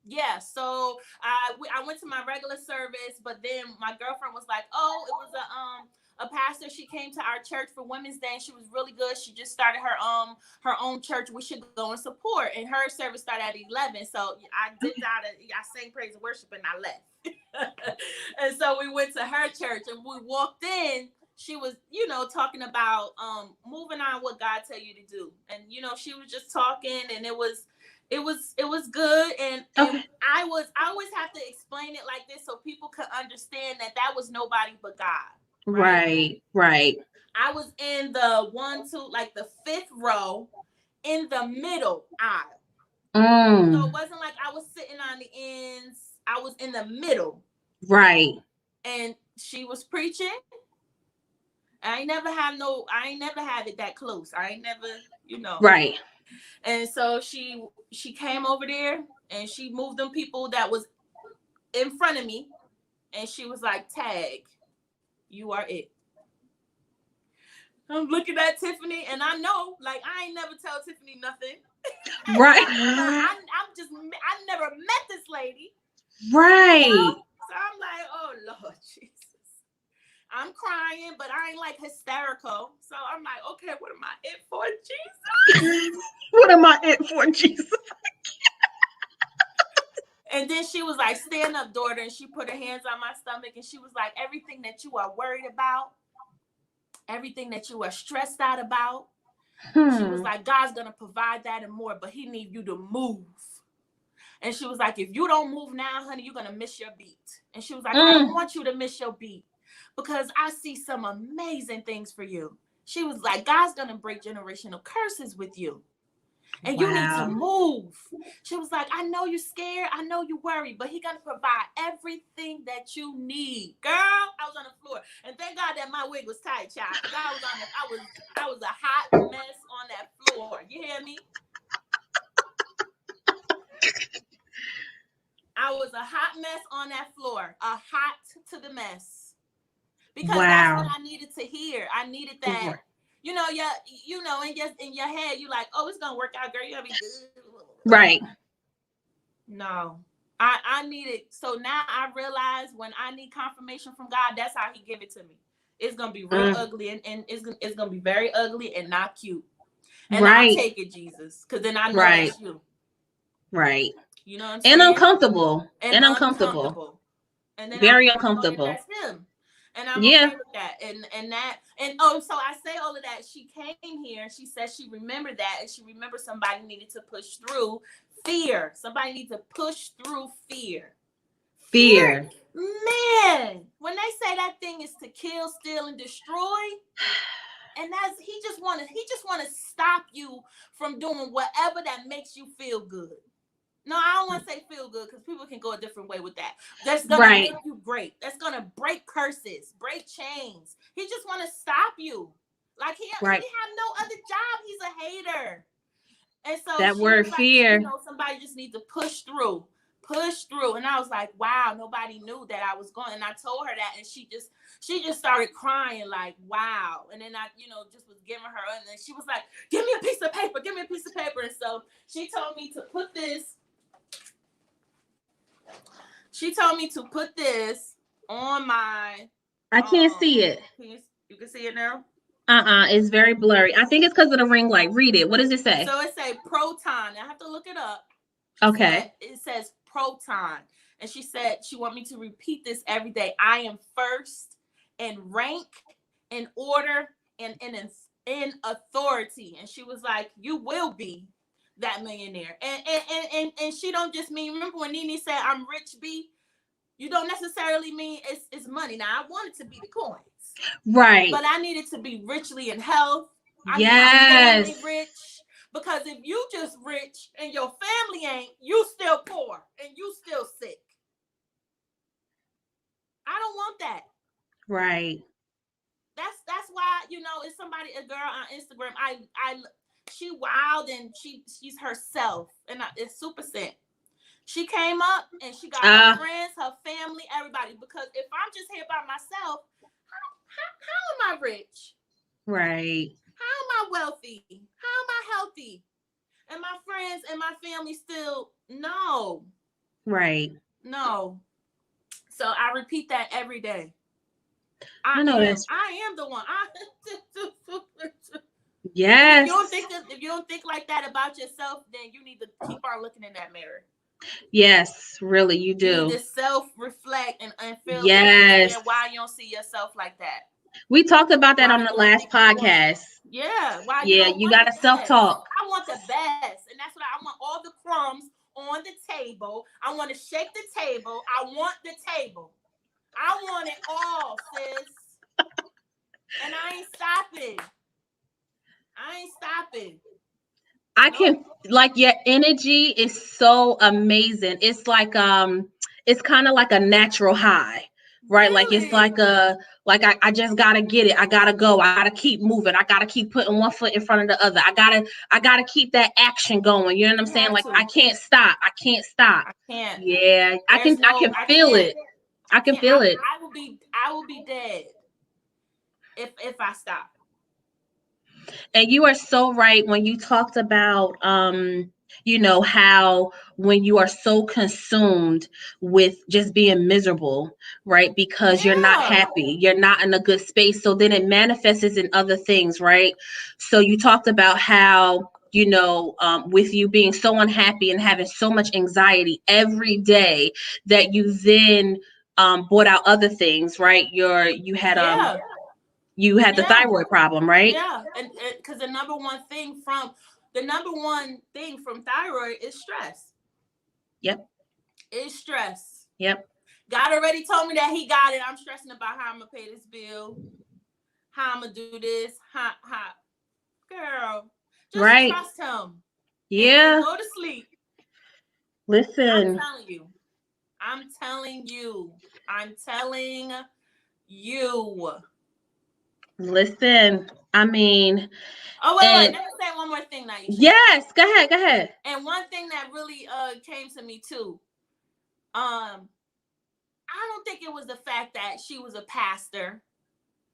Yeah, so I went to my regular service, but then my girlfriend was like, "Oh, it was a pastor. She came to our church for Women's Day, and she was really good. She just started her own church. We should go and support." And her service started at 11, so I dipped out. I sang praise and worship, and I left. And so we went to her church, and we walked in. She was, talking about moving on, what God tell you to do, and she was just talking, and it was good, and Okay. I always have to explain it like this so people could understand that was nobody but God, right? Right. I was in the like the fifth row in the middle aisle. So it wasn't like I was sitting on the ends. I was in the middle. Right. And she was preaching. I ain't never had it that close. I ain't never. Right. And so she came over there and she moved them people that was in front of me, and she was like, "Tag, you are it." I'm looking at Tiffany, and I know, like, I ain't never tell Tiffany nothing. Right. I never met this lady. Right. So I'm like, oh Lord Jesus. I'm crying, but I ain't like hysterical. So I'm like, okay, what am I it for, Jesus? What am I it for, Jesus? And then she was like, "Stand up, daughter." And she put her hands on my stomach, and she was like, "Everything that you are worried about, everything that you are stressed out about," she was like, "God's going to provide that and more, but he needs you to move." And she was like, "If you don't move now, honey, you're going to miss your beat." And she was like, "I don't want you to miss your beat because I see some amazing things for you." She was like, "God's going to break generational curses with you. And you need to move." She was like, "I know you're scared. I know you're worried, but he's going to provide everything that you need." Girl, I was on the floor. And thank God that my wig was tight, child. Because I was a hot mess on that floor. You hear me? I was a hot mess on that floor. A hot to the mess. Because that's what I needed to hear. I needed that. In your head, you like, "Oh, it's gonna work out, girl. You gotta be good." Right. No, I need it. So now I realize when I need confirmation from God, that's how he give it to me. It's gonna be real ugly, and it's gonna be very ugly and not cute. And I'll take it, Jesus, because then I know that's you. Right. You know what I'm saying? And uncomfortable. And uncomfortable. And then very I uncomfortable. Know that's him. And I'm okay with that. So I say all of that. She came here and she said she remembered that, and she remembered somebody needed to push through fear. Somebody needs to push through fear. Fear, man. When they say that thing is to kill, steal, and destroy, and he just want to stop you from doing whatever that makes you feel good. No, I don't want to say feel good because people can go a different way with that. That's going to make you great. That's going to break curses, break chains. He just want to stop you. Like he have no other job. He's a hater. And so that word fear. Somebody just needs to push through. And I was like, wow, nobody knew that I was going. And I told her that, and she just started crying like, wow. And then I, just was giving her, and then she was like, give me a piece of paper. And so she told me to put this. She told me to put this on my. I can't see it. You can see it now? It's very blurry. I think it's because of the ring light. Read it. What does it say? So it says proton. I have to look it up. It says proton. And she said she want me to repeat this every day. I am first in rank, in order, and in authority. And she was like, you will be that millionaire. And she don't just mean, remember when Nene said I'm rich, B? You don't necessarily mean it's money. Now I wanted to be the coins. Right. But I needed to be richly in health. I need my family rich. Because if you just rich and your family ain't, you still poor and you still sick. I don't want that. Right. That's why, it's a girl on Instagram. She wild and she's herself, and it's super sick. She came up and she got her Ah, friends, her family, everybody. Because if I'm just here by myself, how am I rich? right, How am I wealthy? How am I healthy? And my friends and my family still no, right. no. So I repeat that every day. I know that's I am the one. And yes, if you don't think like that about yourself, then you need to keep on looking in that mirror. yes, really, you You need do. to self-reflect and feel and Yes. understand why you don't see yourself like that. We talked about that on Why the you don't last think you want it. podcast. Yeah, why you Yeah, don't you want the gotta best. self-talk. I want the best. And that's what I want, all the crumbs on the table. I want to shake the table. I want the table. I want it all, sis. And I ain't stopping. I Nope. can like your energy is so amazing. It's kind of like a natural high, right? Like it's Really? I just gotta get it. I gotta go. I gotta keep moving. I gotta keep putting one foot in front of the other. I gotta keep that action going. You know what I'm You saying? have Like to. I can't stop. I can't stop. I can't. Yeah, I can I feel can't. it. I can feel it. I will be dead if I stop. And you are so right when you talked about how when you are so consumed with just being miserable, right? Because you're not Yeah. happy, you're not in a good space. So then it manifests in other things, right? So you talked about how with you being so unhappy and having so much anxiety every day that you then brought out other things, right? Yeah. You had the Yeah. thyroid problem, right? Yeah. And because the number one thing from thyroid is stress. Yep. Is stress. Yep. God already told me that he got it. I'm stressing about how I'm gonna pay this bill, how I'm gonna do this, how girl, just Right. trust him and Yeah. go to sleep. I'm Listen. telling you. I'm telling you. I'm telling you. Listen. I mean, Oh, wait. and Let me say one more thing, Nyesha. yes, go ahead, go ahead. And one thing that really came to me too. I don't think it was the fact that she was a pastor,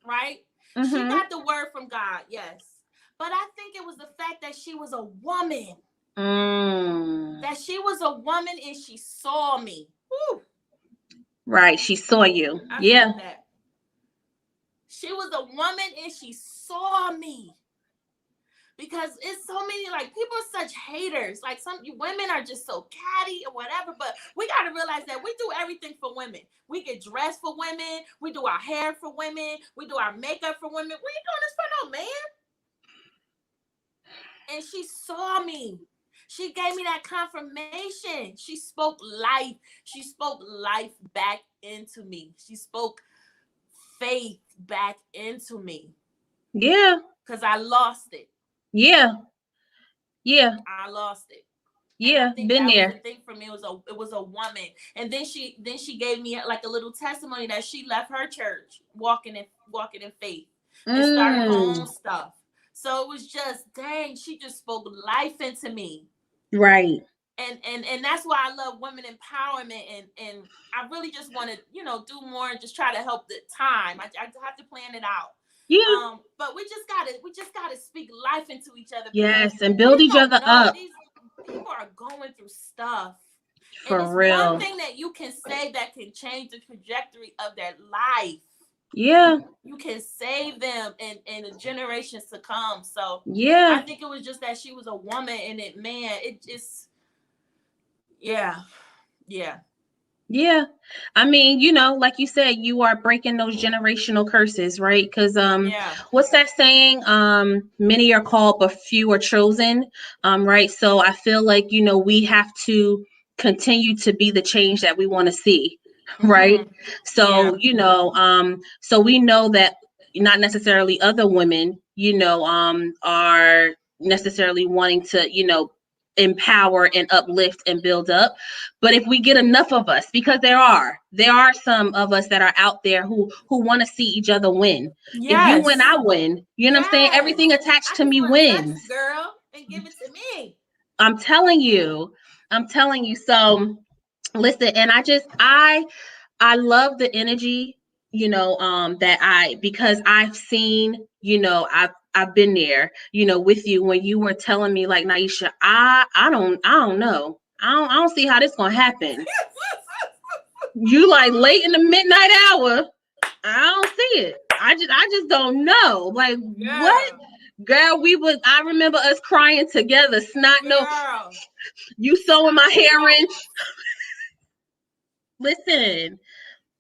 right? She Mm-hmm. got the word from God, yes. But I think it was the fact that she was a woman. That she was a woman and she saw me. Woo. Right. She saw you. I Yeah. feel that. She was a woman and she saw me. Because it's so many, like, people are such haters. Like, some women are just so catty or whatever. But we got to realize that we do everything for women. We get dressed for women. We do our hair for women. We do our makeup for women. We ain't doing this for no man. And she saw me. She gave me that confirmation. She spoke life. She spoke life back into me. She spoke faith back into me. Yeah. Because I lost it. Yeah. Yeah. I lost it. And I Yeah. think Been that was the there. thing for me. It was a woman. And then she gave me like a little testimony that she left her church walking in faith and started her own stuff. So it was just, dang, she just spoke life into me. Right. And that's why I love women empowerment, and I really just want to do more and just try to help the time. I have to plan it out. Yeah. But we just gotta speak life into each other, because Yes. And we build each don't other know, up. these people are going through stuff. And For it's one real. thing that you can say that can change the trajectory of their life. Yeah. You can save them in the generations to come. So Yeah. I think it was just that she was a woman, and it just, yeah. Yeah. I mean, like you said, you are breaking those generational curses, right? Because Yeah. what's that saying? Many are called, but few are chosen. Right. So I feel like, we have to continue to be the change that we want to see. Right. Mm-hmm. So, so we know that not necessarily other women, are necessarily wanting to, empower and uplift and build up. But if we get enough of us, because there are some of us that are out there who want to see each other win. If you win, I win. You know what I'm saying? Everything attached I to just me want to touch wins. you, girl, and give it to me. I'm telling you. So Listen, and I love the energy, that because I've seen, I've been there, with you when you were telling me like, Nyesha, I don't know. I don't see how this gonna happen. You like late in the midnight hour. I don't see it. I just don't know. Like what? Girl, I remember us crying together, snot no. Girl, You sewing my hair in. rose.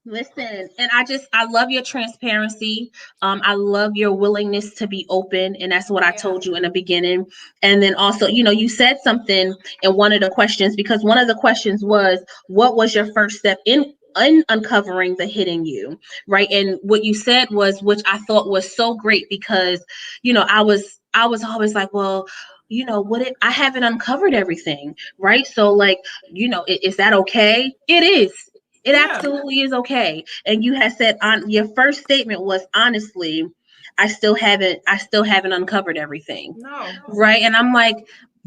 Listen, and I love your transparency. I love your willingness to be open, and that's what I Yeah. told you in the beginning. And then also, you said something in one of the questions, because one of the questions was, what was your first step in uncovering the hidden you, right? And what you said was, which I thought was so great, because I was always like, well, what if I haven't uncovered everything, right? So like, is that okay? It is. It Yeah. absolutely is okay. And you had said on your first statement was, honestly, I still haven't uncovered everything. No. Right. And I'm like,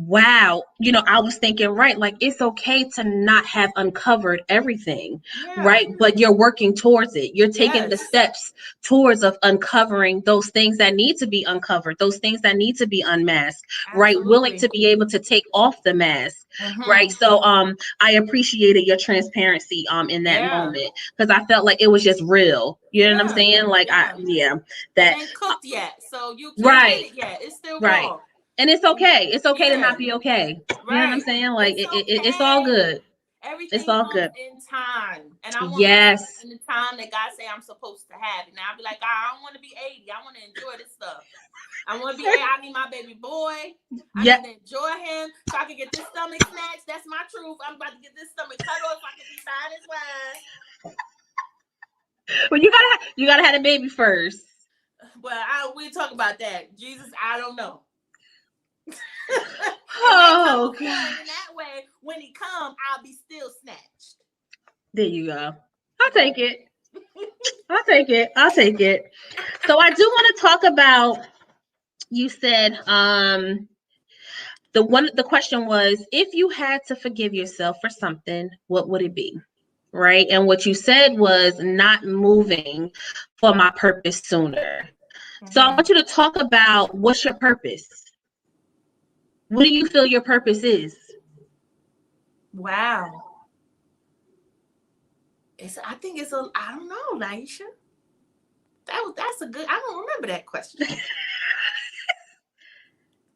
wow, I was thinking, right, like it's okay to not have uncovered everything, Yeah. right? But you're working towards it. You're taking the Yes. steps towards of uncovering those things that need to be uncovered, those things that need to be unmasked, right? Willing Absolutely. to be able to take off the mask. Right. Mm-hmm. So I appreciated your transparency in that Yeah. moment, because I felt like it was just real. You know what I'm Yeah. saying? Like Yeah. It that ain't cooked yet, so you can't right. hit it yet. It's still Right. raw. And it's okay. It's okay to Yeah. not be okay. You know what I'm Right. saying? Like It's it's all okay. good. It's Everything all comes good. in time. And I want my stuff Yes. in the time that God say I'm supposed to have it. Now I'll be like, I don't want to be 80. I want to enjoy this stuff. I want to be 80. I need my baby boy. I Yep. need to enjoy him so I can get this stomach snatched. That's my truth. I'm about to get this stomach cut off so I can be fine as well. Well, you gotta have a baby first. Well, we'll talk about that. Jesus, I don't know. It may come Oh before, and God. in that way, when he come, I'll be still snatched. There you go. I'll take it. I'll take it. I'll take it. So I do want to talk about, you said the question was, if you had to forgive yourself for something, what would it be? Right? And what you said was not moving for my purpose sooner. So I Mm-hmm. want you to talk about, what's your purpose? What do you feel your purpose is? Wow. I think it's I don't know, Nyesha. That's a good. I don't remember that question.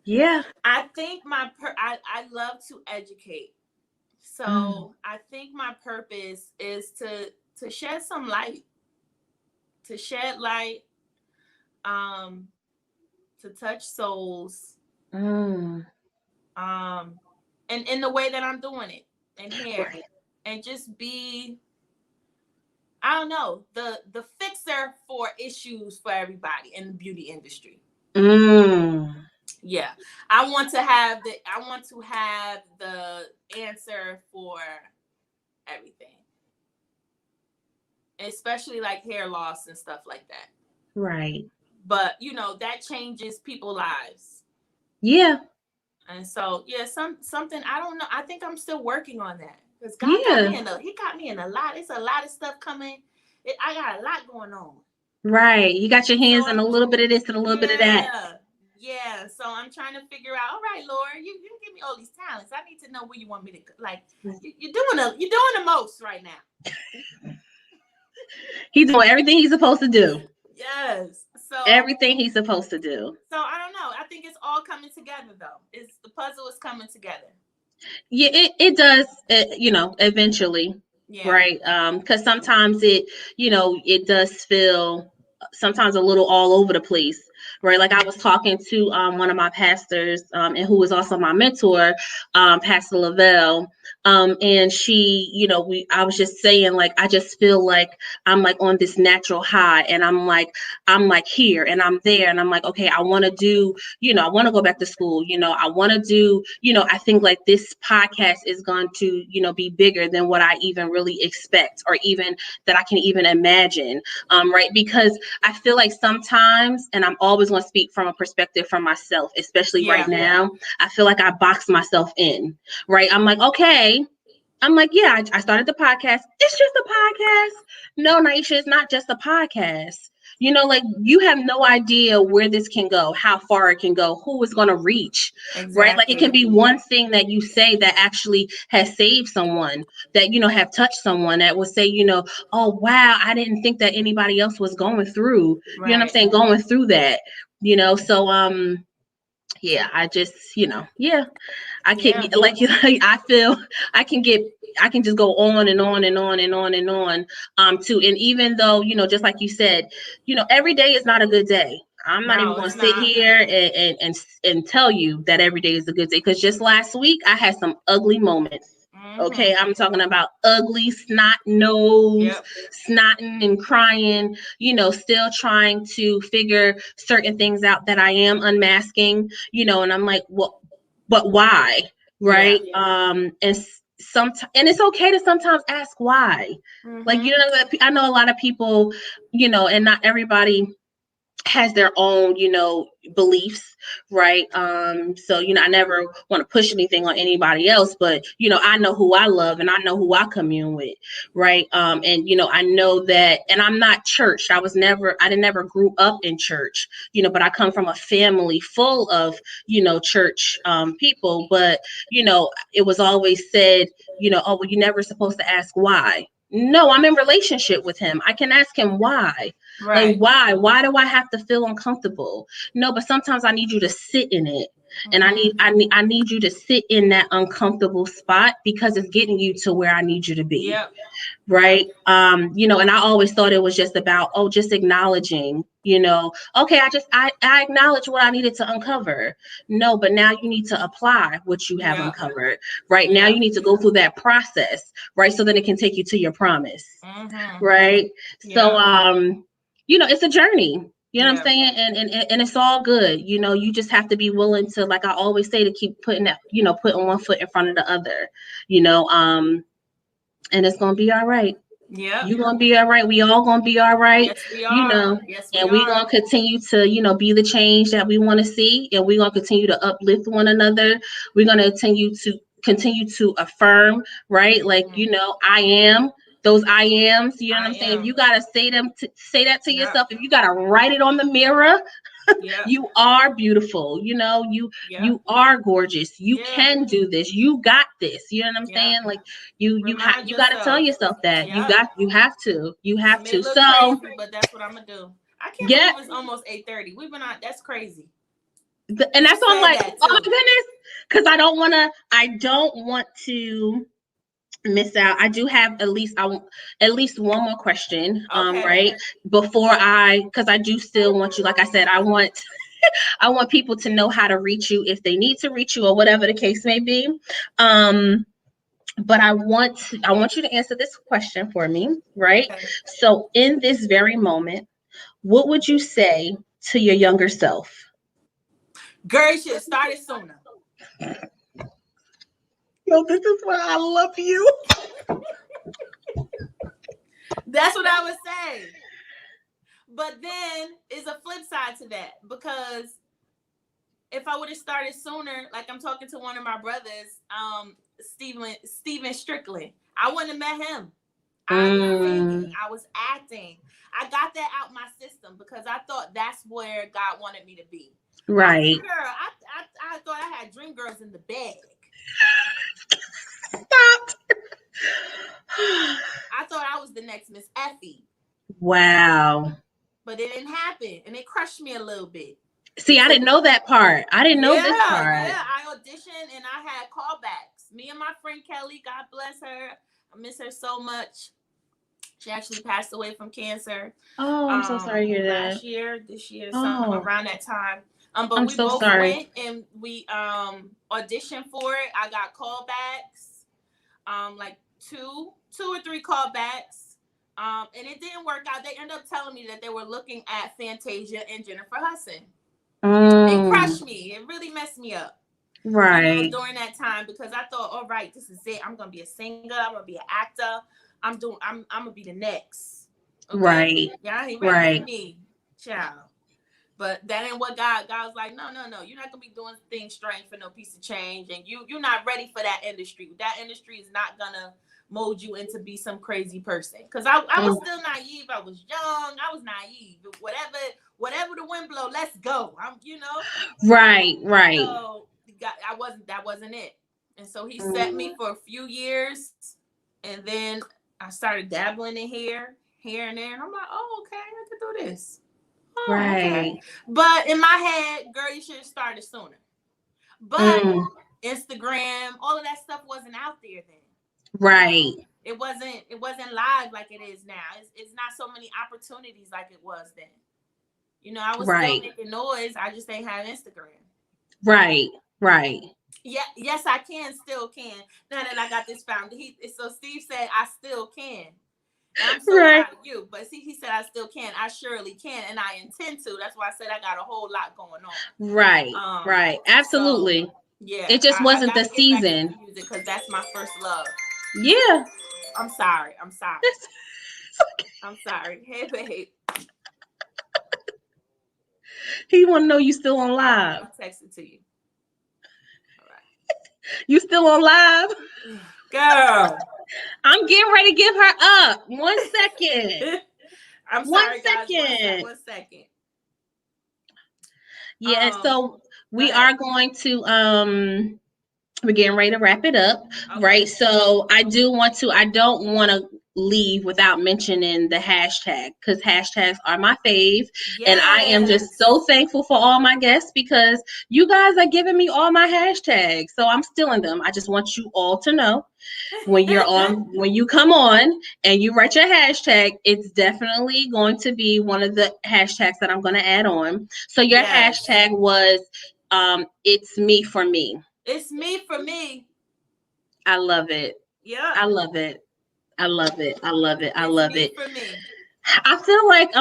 Yeah. I think I love to educate. So I think my purpose is to shed some light, to shed light, um, to touch souls, Mm. and in the way that I'm doing it, and here, Right. and just be, I don't know, the fixer for issues for everybody in the beauty industry. Mm. Yeah, I want to have the answer for everything, especially like hair loss and stuff like that. Right. But that changes people's lives. Yeah. And so yeah, something, I don't know. I think I'm still working on that, because God got Yeah. me he got me in a lot. It's a lot of stuff coming. I got a lot going on. Right. You got your hands So in a little bit of this and a little bit of that. yeah. So I'm trying to figure out. All right, Lord, you give me all these talents. I need to know where you want me to like. You're doing the most right now. He's doing everything he's supposed to do. Yes. So Everything he's supposed to do. So I don't know. I think it's all coming together though. The puzzle is coming together. Yeah, it does, eventually. Yeah. Right. Because sometimes it does feel sometimes a little all over the place. Right. Like I was talking to one of my pastors, and who was also my mentor, Pastor Lavelle. And she, I was just saying, like, I just feel like I'm like on this natural high, and I'm like here and I'm there, and I'm like, okay, I want to do, I want to go back to school, I want to do, I think like this podcast is going to, be bigger than what I even really expect, or even that I can even imagine. Right. Because I feel like sometimes, and I'm always going to speak from a perspective from myself, especially right now, I feel like I box myself in. Right. I'm like, okay, I'm like, yeah, I started the podcast. It's just a podcast. No, Nyesha, it's not just a podcast. Like you have no idea where this can go, how far it can go, who it's going to reach, right? Like it can be one thing that you say that actually has saved someone, that, have touched someone, that will say, oh, wow, I didn't think that anybody else was going through, you know what I'm saying? Going through that, so, yeah, I just, yeah, I can like I feel I can just go on and on and on and on and on too. And even though, just like you said, every day is not a good day. I'm not even going to sit here and tell you that every day is a good day, because just last week I had some ugly moments. Okay, I'm talking about ugly, snot nose, snotting and crying, still trying to figure certain things out that I am unmasking, and I'm like, well, but why? Right. And and it's okay to sometimes ask why. Like, I know a lot of people, and not everybody has their own, beliefs, right? So, I never want to push anything on anybody else, but, I know who I love and I know who I commune with, right? And, I know that, and I'm not church. I didn't never grew up in church, but I come from a family full of, church people, but, it was always said, oh, well, you're never supposed to ask why. No, I'm in relationship with him. I can ask him why. Like, why? Why do I have to feel uncomfortable? No, but sometimes I need you to sit in it. And I need you to sit in that uncomfortable spot, because it's getting you to where I need you to be. Right. And I always thought it was just about, just acknowledging, okay, I acknowledge what I needed to uncover. No, but now you need to apply what you have uncovered. Right. Now you need to go through that process, right? So that it can take you to your promise. Right. So, it's a journey. You know what I'm saying? And it's all good. You just have to be willing to, like I always say, to keep putting that, putting one foot in front of the other, and it's going to be all right. Yeah. You're going to be all right. We all going to be all right. Yes, we are. And we're going to continue to, be the change that we want to see. And we're going to continue to uplift one another. We're going to continue to affirm, right? Like, I am. Those I ams, you know what I'm saying? If you gotta say that to yourself, if you gotta write it on the mirror, you are beautiful. You are gorgeous. You can do this. You got this. You know what I'm saying? Like you gotta tell yourself that. You have to. You have to. So crazy, but that's what I'm gonna do. I can't believe it's almost 8:30. We've been on. That's crazy. And that's why I'm like, oh my goodness, because I don't want to miss out. I do have at least one more question, right? Because I do still want you, like I said, I want people to know how to reach you if they need to reach you, or whatever the case may be. But I want you to answer this question for me, right? Okay. So in this very moment, what would you say to your younger self? Girl, you should have started sooner. Yo, this is why I love you. That's what I would say. But then is a flip side to that, because if I would have started sooner, like I'm talking to one of my brothers, Steven Strickland, I wouldn't have met him. I was singing, I was acting. I got that out my system because I thought that's where God wanted me to be. Right. I thought I had dream girls in the bag. Stop. I thought I was the next Miss Effie. Wow. But it didn't happen, and it crushed me a little bit. See, I didn't know that part. I didn't know this part. Yeah, I auditioned and I had callbacks. Me and my friend Kelly, God bless her. I miss her so much. She actually passed away from cancer. Oh, I'm so sorry to hear that. This year, something around that time. But I'm we so both sorry. went and we auditioned for it. I got callbacks, like two or three callbacks. And it didn't work out. They ended up telling me that they were looking at Fantasia and Jennifer Hudson. It crushed me. It really messed me up. Right. During that time, because I thought, all right, this is it. I'm gonna be a singer. I'm gonna be an actor. I'm gonna be the next. Okay? Right. Yeah, he ready for me, child. But that ain't what God was like, no. You're not gonna be doing things strange for no piece of change. And you're not ready for that industry. That industry is not gonna mold you into be some crazy person. Because I was still naive. I was young. I was naive. Whatever the wind blow, let's go. Right. So that wasn't it. And so he set me for a few years, and then I started dabbling in here and there, and I'm like, oh, okay, I can do this. Oh, right. Okay. But in my head, girl, you should have started sooner. But Instagram, all of that stuff wasn't out there then. Right. It wasn't live like it is now. It's not so many opportunities like it was then. I was still making noise. I just ain't have Instagram. Right. Yeah, yes, I still can. Now that I got this found. So Steve said I still can. And I'm so proud of you. But see, he said I still can. I surely can, and I intend to. That's why I said I got a whole lot going on. Right. Absolutely. So, yeah. It just wasn't the season. Because that's my first love. Yeah. I'm sorry. I'm sorry. Hey, babe. He want to know you still on live. I'll text it to you. All right. You still on live? Girl. I'm getting ready to give her up. 1 second. I'm sorry, guys. 1 second. Yeah, so we are going to we're getting ready to wrap it up, right? So I don't want to leave without mentioning the hashtag, because hashtags are my fave. Yes. And I am just so thankful for all my guests, because you guys are giving me all my hashtags. So I'm stealing them. I just want you all to know, when you come on and you write your hashtag, it's definitely going to be one of the hashtags that I'm going to add on. So your hashtag was it's me for me. It's me for me. I love it. Yeah. I love it. It's me for me. I feel like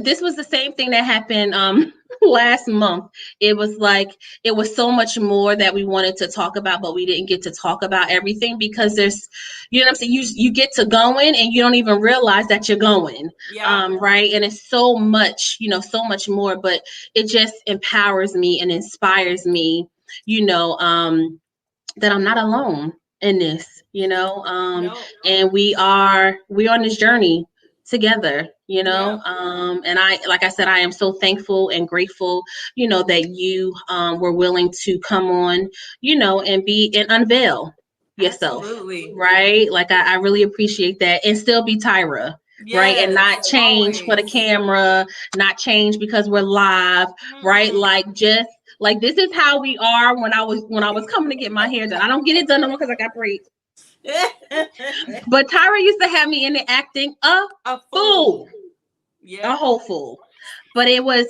this was the same thing that happened last month. It was so much more that we wanted to talk about, but we didn't get to talk about everything, because there's, you know what I'm saying, you get to going and you don't even realize that you're going. Right. And it's so much more, but it just empowers me and inspires me, that I'm not alone in this, and we are on this journey together, and like I said, I am so thankful and grateful, that you were willing to come on, and unveil yourself. Absolutely. Right? Like I really appreciate that, and still be Tyra. Yes, right, and not change always. For the camera, not change because we're live, right? Like this is how we are when I was coming to get my hair done. I don't get it done no more because I got braids. But Tyra used to have me in the acting a fool. Yeah. A whole fool. But it was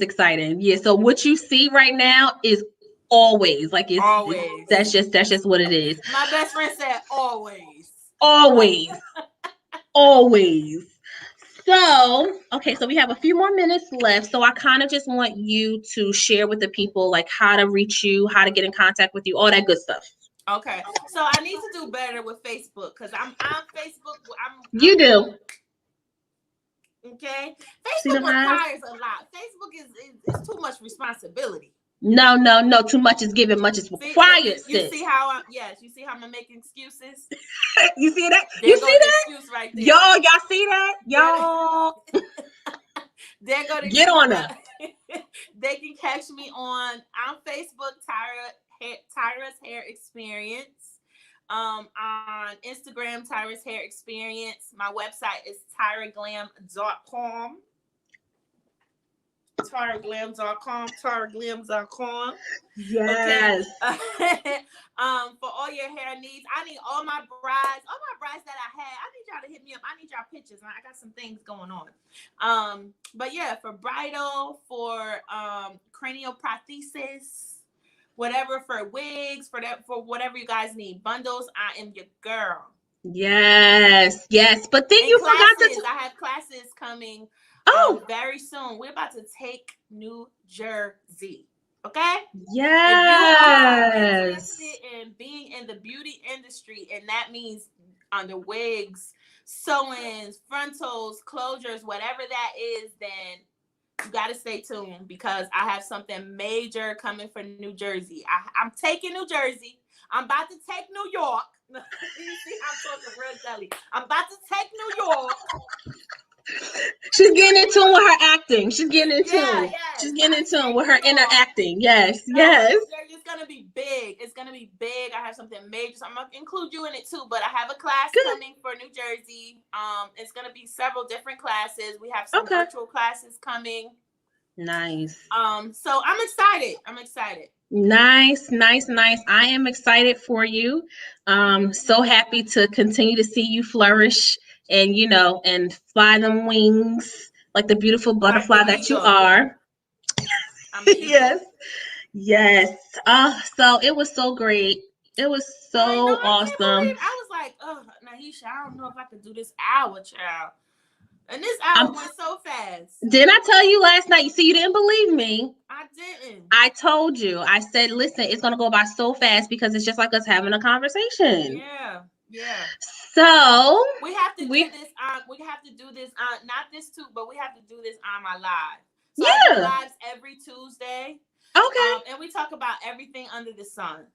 exciting. Yeah. So what you see right now is always that's just what it is. My best friend said always. Always. So, okay, so we have a few more minutes left. So I kind of just want you to share with the people how to reach you, how to get in contact with you, all that good stuff. Okay. So I need to do better with Facebook, because I'm on Facebook. You do. Okay. Facebook requires a lot. Facebook is too much responsibility. No. Too much is given, much is required. You see how I'm making excuses? You see that? You see that? Excuse right there. Y'all see that? Y'all. They're gonna get on her. They can catch me on Facebook, Tyra's Hair Experience. On Instagram, Tyra's Hair Experience. My website is tyraglam.com. Tyraglam.com. Yes. Okay. For all your hair needs, I need all my brides that I had. I need y'all to hit me up. I need y'all pictures. I got some things going on. But yeah, for bridal, for cranial prosthesis, whatever, for wigs, for whatever you guys need, bundles, I am your girl. Yes. But then you forgot to. I have classes coming. Very soon. We're about to take New Jersey. Okay? Yes. If you are interested in being in the beauty industry, and that means under wigs, sew-ins, frontals, closures, whatever that is, then you got to stay tuned because I have something major coming for New Jersey. I'm taking New Jersey. I'm about to take New York. You see, I'm talking real jelly. I'm about to take New York. She's getting in tune with her acting. She's getting in tune. Yes. She's getting in tune with her inner acting. Yes, yes. It's gonna be big. It's gonna be big. I have something major, so I'm gonna include you in it too. But I have a class coming for New Jersey. It's gonna be several different classes. We have some virtual classes coming. Nice. So I'm excited. Nice. I am excited for you. So happy to continue to see you flourish and, and fly them wings like the beautiful butterfly that you are. Yes. So it was so great. It was so awesome. I was like, oh, Nyesha, I don't know if I could do this hour, child. And this hour went so fast. Didn't I tell you last night? You see, you didn't believe me. I didn't. I told you. I said, listen, it's going to go by so fast because it's just like us having a conversation. Yeah. So we have to do this. We have to do this. Not this too, but we have to do this on my live. So I do lives every Tuesday. Okay. And we talk about everything under the sun.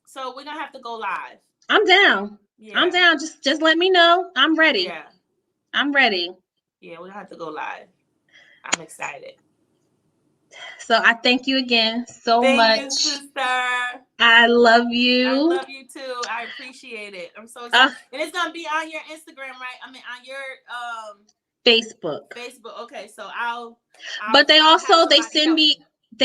So we're gonna have to go live. I'm down. Yeah. I'm down. Just let me know. I'm ready. Yeah. I'm ready. Yeah, we're gonna have to go live. I'm excited. So I thank you again so much. Thank you, sister. I love you. I love you too. I appreciate it. I'm so excited. And it's gonna be on your Instagram, right? I mean, on your Facebook. Okay, so I'll but they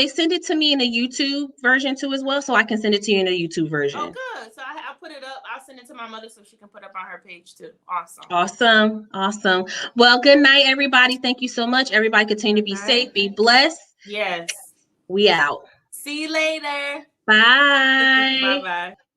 send it to me in a YouTube version too as well, so I can send it to you in a YouTube version. Oh, good. So I'll put it up. I'll send it to my mother so she can put it up on her page too. Awesome. Well, good night, everybody. Thank you so much. Everybody continue to be safe, be blessed. Yes. We out. See you later. Bye. Bye-bye.